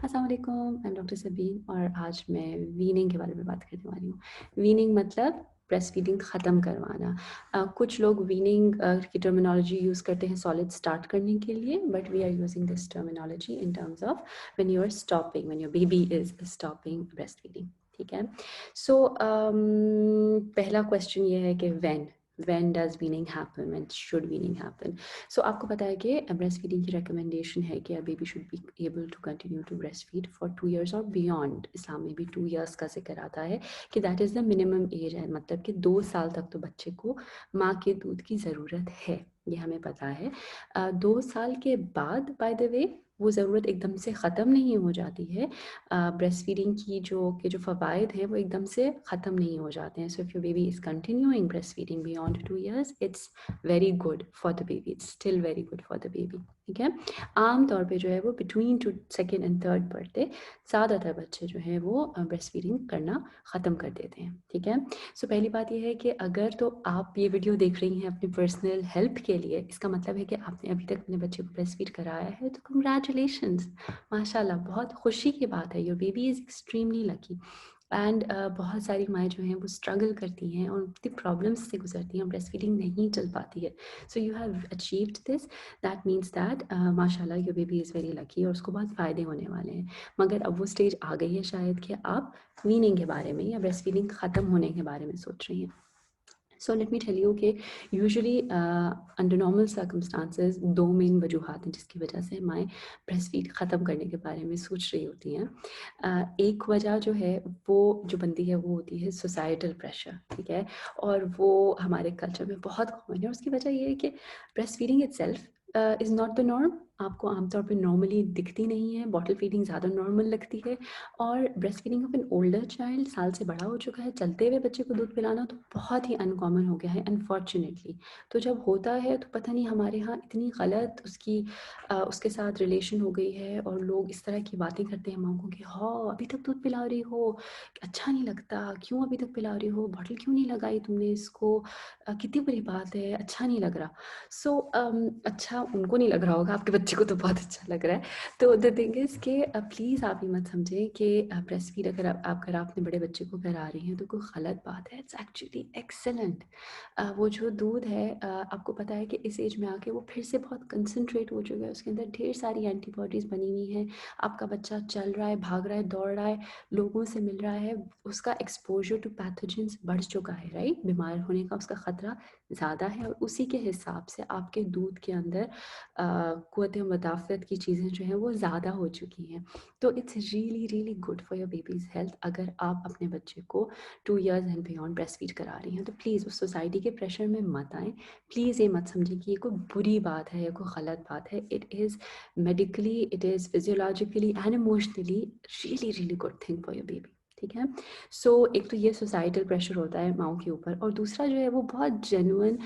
अस्सलाम वालेकुम, मैं डॉक्टर सबीन और आज मैं वीनिंग के बारे में बात करने वाली हूँ। वीनिंग मतलब ब्रेस्ट फीडिंग ख़त्म करवाना। कुछ लोग वीनिंग की टर्मिनोलॉजी यूज़ करते हैं सॉलिड स्टार्ट करने के लिए, but we are using this terminology in terms of when you are stopping, when your baby is stopping breast feeding. ठीक है। सो पहला क्वेश्चन ये है कि when does weaning happen, when should weaning happen? सो आपको पता है कि ब्रेस्ट फीडिंग की रिकमेंडेशन है कि baby should be able to continue to breast feed for 2 years और बियॉन्ड। इस्लाम में भी 2 years का जिक्र आता है कि that is the minimum age है, मतलब कि 2 साल तक तो बच्चे को माँ के दूध की ज़रूरत है, ये हमें पता है। 2 साल के बाद बाय द वे वो ज़रूरत एकदम से ख़त्म नहीं हो जाती है। ब्रेस्ट फीडिंग की जो फ़वाइद हैं वो एकदम से ख़त्म नहीं हो जाते हैं। So if your baby is continuing breast feeding beyond 2 years, it's very good for the baby, it's still very good for the baby. ठीक है। आम तौर पे जो है वो between two second and third birthday ज़्यादातर बच्चे जो है वो ब्रेस्ट फीडिंग करना ख़त्म कर देते हैं। ठीक है। सो पहली बात ये है कि अगर तो आप ये वीडियो देख रही हैं अपनी पर्सनल हेल्प के लिए, इसका मतलब है कि आपने अभी तक अपने बच्चे को ब्रेस्ट फीड कराया है, तो कंग्रेचुलेशंस, माशाल्लाह, बहुत खुशी की बात है। Your baby is extremely lucky. And बहुत सारी माएँ जो हैं वो स्ट्रगल करती हैं और इतनी प्रॉब्लम्स से गुजरती हैं, ब्रेस्ट फीडिंग नहीं चल पाती है। So you have achieved this, that means that माशाल्लाह your baby is very lucky और उसको बहुत फ़ायदे होने वाले हैं। मगर अब वो स्टेज आ गई है शायद कि आप वीनिंग के बारे में या ब्रेस्ट फीडिंग ख़त्म होने के बारे में सोच रही हैं। So let me tell you कि usually under normal circumstances 2 main वजूहात हैं जिसकी वजह से माएँ ब्रेस्ट फीड ख़त्म करने के बारे में सोच रही होती हैं। एक वजह जो है वो जो बनती है वो होती है सोसाइटल प्रेशर। ठीक है। और वो हमारे कल्चर में बहुत कॉमन है और उसकी वजह ये है कि breast feeding itself is not the norm. आपको आमतौर पे नॉर्मली दिखती नहीं है, बॉटल फीडिंग ज़्यादा नॉर्मल लगती है। और breast feeding of an older child, साल से बड़ा हो चुका है, चलते हुए बच्चे को दूध पिलाना तो बहुत ही अनकॉमन हो गया है अनफॉर्चुनेटली। तो जब होता है तो पता नहीं हमारे यहाँ इतनी गलत उसके साथ रिलेशन हो गई है और लोग इस तरह की बातें करते हैं माँ को कि हाँ अभी तक दूध पिला रही हो, अच्छा नहीं लगता, क्यों अभी तक पिला रही हो, बॉटल क्यों नहीं लगाई तुमने इसको, कितनी बुरी बात है, अच्छा नहीं लग रहा। सो अच्छा उनको नहीं लग रहा होगा, आपके बच्चे को तो बहुत अच्छा लग रहा है। तो द थिंग इज़ कि प्लीज़ आप ये मत समझें कि ब्रेस्ट फीड अगर आप अपने बड़े बच्चे को करा रही हैं तो कोई गलत बात है। It's actually excellent. वो जो दूध है आपको पता है कि इस एज में आके वो फिर से बहुत कंसंट्रेट हो चुका है, उसके अंदर ढेर सारी एंटीबॉडीज़ बनी हुई हैं। आपका बच्चा चल रहा है, भाग रहा है, दौड़ रहा है, लोगों से मिल रहा है, उसका एक्सपोजर टू पैथोजेंस बढ़ चुका है, राइट? बीमार होने का उसका ख़तरा ज़्यादा है और उसी के हिसाब से आपके दूध के अंदर क़ुव्वत मुदाफ़अत की चीज़ें जो हैं वो ज़्यादा हो चुकी हैं। तो it's really really good for your babies health अगर आप अपने बच्चे को 2 years and beyond breast feed करा रही हैं। तो प्लीज़ उस सोसाइटी के प्रेशर में मत आएँ। प्लीज़ ये मत समझें कि ये कोई बुरी बात है या कोई गलत बात है। It is medically, it is physiologically and emotionally really really good thing for your baby. ठीक है। सो एक तो ये सोसाइटल प्रेशर होता है माँओं के ऊपर और दूसरा जो है वो बहुत जेन्युइन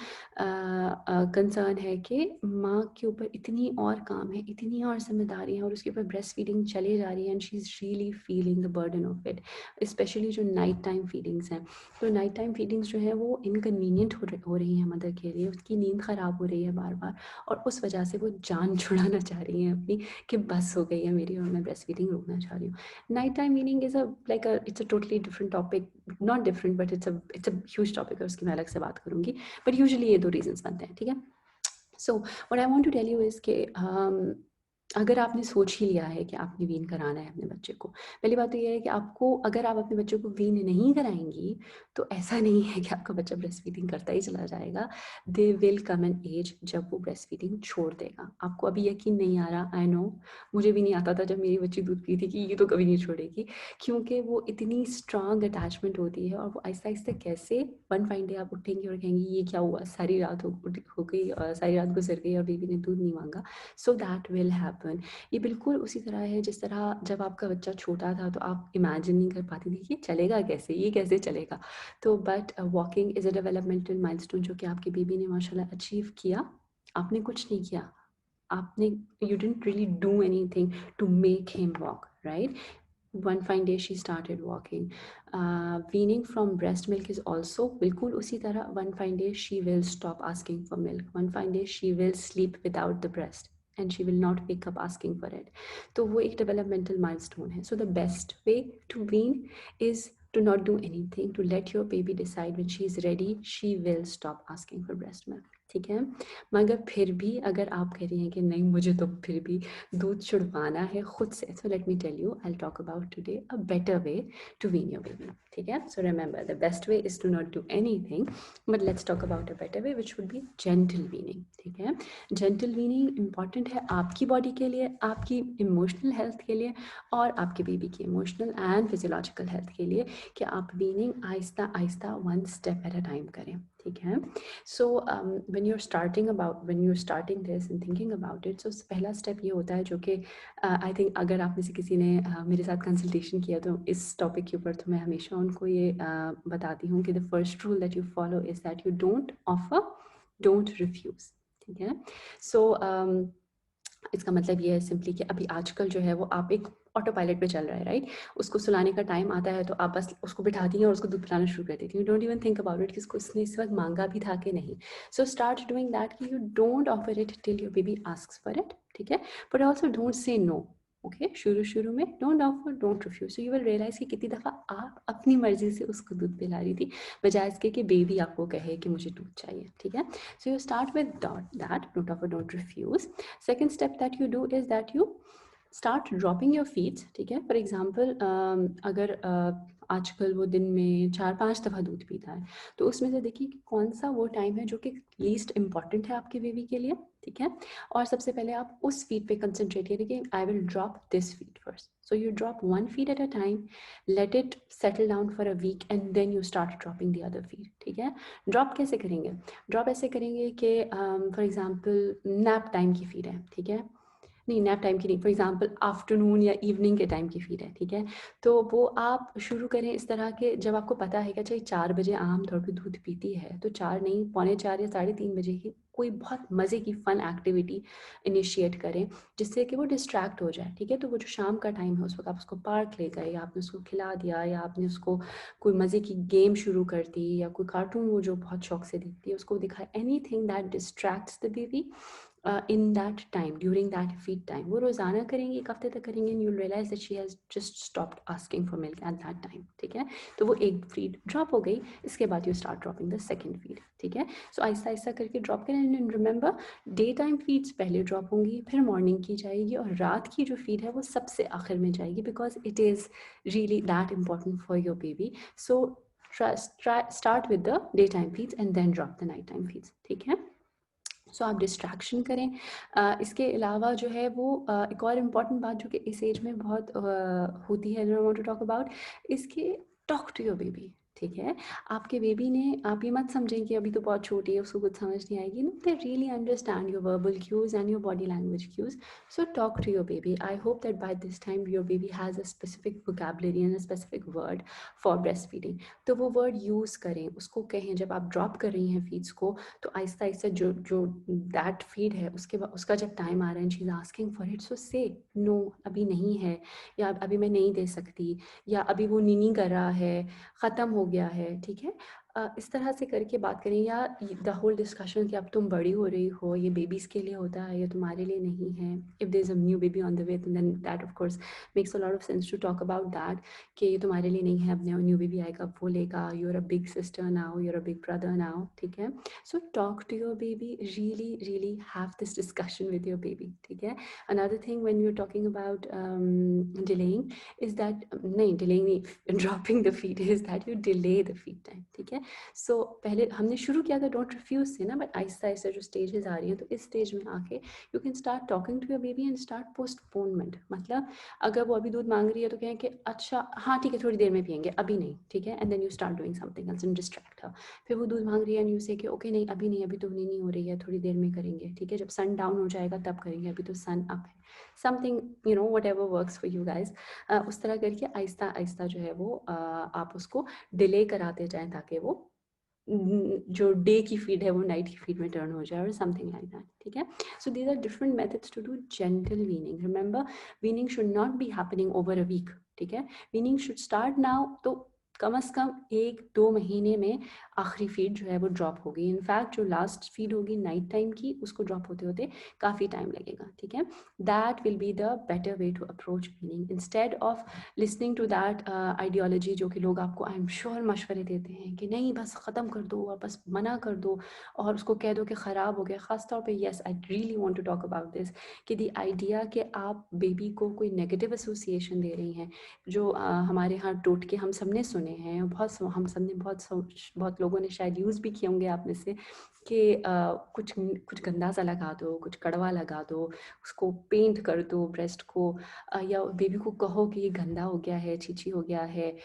कंसर्न है कि माँ के ऊपर इतनी और काम है, इतनी और ज़िम्मेदारी है और उसके ऊपर ब्रेस्ट फीडिंग चली जा रही है and she is really feeling the burden of it, specially जो नाइट टाइम फीडिंग्स हैं। तो नाइट टाइम फीडिंग्स जो है वो इनकन्वीनियंट हो रही हैं मदर के लिए, उसकी नींद ख़राब हो रही है बार बार और उस वजह से वो जान छुड़ाना चाह रही हैं अपनी कि बस हो गई है मेरी और मैं ब्रेस्ट फीडिंग रोकना चाह रही हूँ। Night time weaning is it's a totally different topic, not different but it's a huge topic है, उसकी मैं अलग से बात करूँगी। बट यूजुअली ये 2 रीज़न्स बनते हैं। ठीक है। So what I want to tell you is कि अगर आपने सोच ही लिया है कि आपने वीन कराना है अपने बच्चे को, पहली बात तो ये है कि आपको, अगर आप अपने बच्चे को वीन नहीं कराएँगी, तो ऐसा नहीं है कि आपका बच्चा ब्रेस्ट फीडिंग करता ही चला जाएगा। They will come an age जब वो ब्रेस्ट फीडिंग छोड़ देगा। आपको अभी यकीन नहीं आ रहा, आई नो, मुझे भी नहीं आता था जब मेरी बच्ची दूध पीती थी कि ये तो कभी नहीं छोड़ेगी, क्योंकि वो इतनी स्ट्रॉन्ग अटैचमेंट होती है और वो आहिस्ता-आहिस्ता कैसे वन फाइन डे आप उठेंगी और कहेंगी ये क्या हुआ? सारी रात हो गई और सारी रात गुज़र गई और बेबी ने दूध नहीं माँगा। So that will happen. ये बिल्कुल उसी तरह है जिस तरह जब आपका बच्चा छोटा था तो आप इमेजिन नहीं कर पाती थी कि ये चलेगा कैसे? ये कैसे चलेगा? तो but walking is a developmental milestone जो कि आपकी बेबी ने माशाल्लाह अचीव किया। आपने कुछ नहीं किया। आपने you didn't really do anything to make him walk, right? One fine day she started walking. Weaning from breast milk is also बिल्कुल उसी तरह, one fine day she will stop asking for milk. One fine day she will sleep without the breast. and she will not wake up asking for it. तो वो एक developmental milestone है. So the best way to wean is to not do anything, to let your baby decide when she is ready, she will stop asking for breast milk. ठीक है. मगर फिर भी अगर आप कह रही हैं कि नहीं मुझे तो फिर भी दूध छुड़वाना है खुद से, so let me tell you, I'll talk about today a better way to wean your baby. ठीक है. So remember, the best way is to not do anything, but let's talk about a better way which would be gentle weaning. ठीक है. Gentle weaning important है आपकी body के लिए, आपकी emotional health के लिए और आपके बेबी की इमोशनल एंड फिजियोलॉजिकल हेल्थ के लिए, कि आप weaning Aahista Aahista one step at a time करें. ठीक है. So when you're starting this and thinking about it, so पहला स्टेप ये होता है जो कि आई थिंक अगर आप में से किसी ने मेरे साथ कंसल्टेशन किया तो इस टॉपिक के ऊपर, तो मैं हमेशा उनको ये बताती हूँ कि the first rule that you follow is that you don't offer, don't refuse. ठीक है. सो इसका मतलब ये है सिंपली कि अभी आजकल जो है वो आप एक ऑटो पायलट पे चल रहा है, राइट. उसको सुलाने का टाइम आता है तो आप बस उसको बिठाती हैं और उसको दूध पिलाना शुरू कर देती हैं. You don't even think about it कि इसको इसने इस वक्त मांगा भी था कि नहीं. सो स्टार्ट डूइंग दैट कि you don't offer it till your baby asks for it. ठीक है. But also don't say no. Okay. शुरू में don't offer, don't refuse. So you will realise कि कितनी दफ़ा आप अपनी मर्जी से उसको दूध पिला रही थी बजाय इसके कि बेबी आपको कहे कि मुझे दूध चाहिए. ठीक है. So you start with that, don't offer, don't refuse. Second step that you do is that you start dropping your feeds. ठीक है. फॉर एग्जाम्पल अगर आजकल वो दिन में 4-5 दफ़ा दूध पीता है तो उसमें से देखिए कि कौन सा वो टाइम है जो कि लीस्ट इम्पॉर्टेंट है आपके बेबी के लिए. ठीक है. और सबसे पहले आप उस फीड पे कंसंट्रेट करिए कि I will drop this feed first. So you drop one feed at a time, let it settle down for a week and then you start dropping the other feed. ठीक है. Drop कैसे करेंगे? Drop ऐसे करेंगे कि for example nap time की feed है. ठीक है. नहीं, नैप टाइम की नहीं, फॉर एग्जांपल आफ्टरनून या इवनिंग के टाइम की फीड है. ठीक है. तो वो आप शुरू करें इस तरह के, जब आपको पता है कि अच्छा 4 बजे आम तौर पे दूध पीती है तो 4 नहीं, पौने 4 या 3:30 बजे ही कोई बहुत मज़े की फ़न एक्टिविटी इनिशिएट करें जिससे कि वो डिस्ट्रैक्ट हो जाए. ठीक है. तो वो जो शाम का टाइम है उस वक्त आप उसको पार्क ले गए, या आपने उसको खिला दिया, या आपने उसको कोई मज़े की गेम शुरू कर दी, या कोई कार्टून वो जो बहुत शौक से देखती है उसको दिखाए. Anything that distracts the baby in that time, during that feed time. वो रोज़ाना करेंगे, 1 हफ्ते तक करेंगे, and you'll realize that she has just stopped asking for milk at that time. ठीक है. तो वो एक फीड ड्रॉप हो गई. इसके बाद you start dropping the second feed. ठीक है. सो आहिस्ता आहिस्ता करके ड्रॉप करें. And remember, day time feeds पहले ड्रॉप होंगी, फिर मॉर्निंग की जाएगी, और रात की जो फीड है वो सबसे आखिर में जाएगी, because it is really that important for your baby. So start with the daytime feeds and then drop the nighttime feeds. ठीक है. सो आप डिस्ट्रैक्शन करें. इसके अलावा जो है वो एक और इम्पॉर्टेंट बात जो कि इस एज में बहुत होती है, जो I want to talk about, इसके टॉक टू योर बेबी. ठीक है. आपके बेबी ने, आप ये मत समझें कि अभी तो बहुत छोटी है उसको कुछ समझ नहीं आएगी. No, they really understand your verbal cues and your body language cues. So talk to your baby. I hope that by this time your baby has a specific vocabulary and a specific word for breast feeding. तो वो word use करें, उसको कहें. जब आप drop कर रही हैं फीड्स को तो आहिस्ता आहिस्ता जो जो दैट फीड है उसके बाद उसका जब टाइम आ रहा है, she is asking for it, so say no, अभी नहीं है, या अभी मैं नहीं दे सकती, या अभी वो नीनी कर रहा है, ख़त्म हो गया है. ठीक है. इस तरह से करके बात करें. या द होल डिस्कशन कि अब तुम बड़ी हो रही हो, ये बेबीज़ के लिए होता है, ये तुम्हारे लिए नहीं है. If there is a new baby on the way, then that of course makes a lot of sense to talk about that, कि ये तुम्हारे लिए नहीं है, अब न्यू बेबी आएगा वो लेगा, you are a big sister now, you are a big brother now. ठीक है. So talk to your baby, really have this discussion with your baby. ठीक है. Another thing when you're talking about delaying is that नहीं, delaying नहीं, dropping the feed is that you delay the feed time. ठीक है. So पहले हमने शुरू किया था don't refuse से ना, but आहिस्ता आहिस्ता जो stages आ रही हैं तो इस stage में आके you can start talking to your baby and start postponement. मतलब अगर वो अभी दूध मांग रही है तो कहें कि अच्छा हाँ ठीक है थोड़ी देर में पियेंगे, अभी नहीं. ठीक है. And then you start doing something else and distract her. फिर वो दूध मांग रही है एंड यू से कि ओके नहीं अभी नहीं, अभी तो नहीं हो रही है, थोड़ी देर में करेंगे. ठीक है. जब सन डाउन हो जाएगा तब करेंगे, अभी तो सन अप है. Something you know what ever works for you guys. उस तरह करके आहिस्ता आहिस्ता जो है वो आप उसको डिले कराते जाएं ताकि वो जो डे की फीड है वो नाइट की फीड में टर्न हो जाए, और समथिंग लाइक दैट. ठीक है. So these are different methods to do gentle weaning. Remember, weaning should not be happening over a week. ठीक है. Weaning should start now. तो कम से कम 1-2 महीने में आखिरी फीड जो है वो ड्रॉप होगी। इनफैक्ट जो लास्ट फीड होगी नाइट टाइम की, उसको ड्रॉप होते होते काफ़ी टाइम लगेगा, ठीक है। That will be the better way to approach weaning instead of listening to that ideology, जो कि लोग आपको आई एम श्योर मशवरे देते हैं कि नहीं बस ख़त्म कर दो और बस मना कर दो और उसको कह दो कि ख़राब हो गया। ख़ास तौर पे yes, I really want to talk about this, कि द आइडिया कि आप बेबी को कोई नेगेटिव एसोसिएशन दे रही हैं, जो हमारे यहाँ टोटके हम सब ने सुने हैं, हम सब ने बहुत लोगों ने शायद यूज़ भी किए होंगे आप में से, कि कुछ कुछ गंदा सा लगा दो, कुछ कड़वा लगा दो, उसको पेंट कर दो ब्रेस्ट को, या बेबी को कहो कि ये गंदा हो गया है, छीछी हो गया है,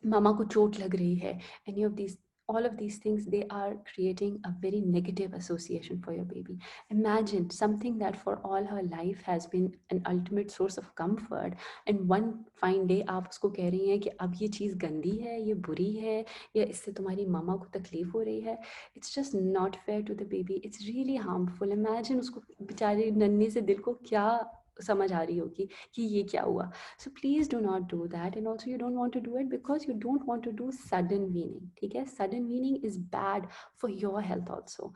मामा को चोट लग रही है। Any of these all of these things, they are creating a very negative association for your baby. Imagine something that for all her life has been an ultimate source of comfort, and one fine day आप उसको कह रही हैं कि अब ये चीज़ गंदी है, ये बुरी है, या इससे तुम्हारी मामा को तकलीफ हो रही है। It's just not fair to the baby. It's really harmful. Imagine उसको बेचारे नन्हे से दिल को क्या समझ आ रही होगी कि ये क्या हुआ। So please do not do that, and also you don't want to do it because you don't want to do sudden weaning, ठीक है। sudden weaning is bad for your health also.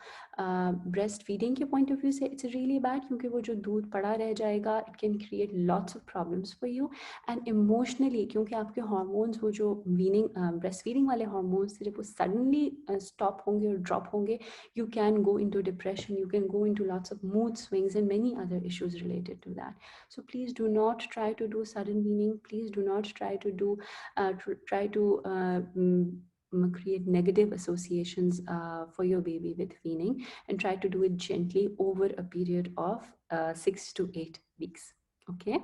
Breast feeding के point of view से it's really bad, क्योंकि वो जो दूध पड़ा रह जाएगा, it can create lots of problems for you and emotionally, क्योंकि आपके हार्मोन्स, वो जो वीनिंग ब्रेस्ट फीडिंग वाले हार्मोन्स, जब वो सडनली स्टॉप होंगे और ड्रॉप होंगे, you can go into depression, you can go into lots of mood swings and many other issues related to that. So please do not try to do sudden weaning. Please do not try to do try to create negative associations for your baby with weaning, and try to do it gently over a period of 6 to 8 weeks. Okay,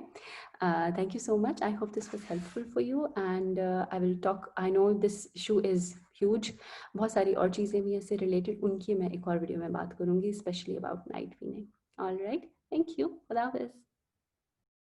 thank you so much. I hope this was helpful for you, and I will talk, I know this issue is huge, बहुत सारी और चीज़ें भी इससे related, उनकी मैं एक और वीडियो में बात करूँगी, specially about night weaning. All right, thank you, खुदा हाफिज़।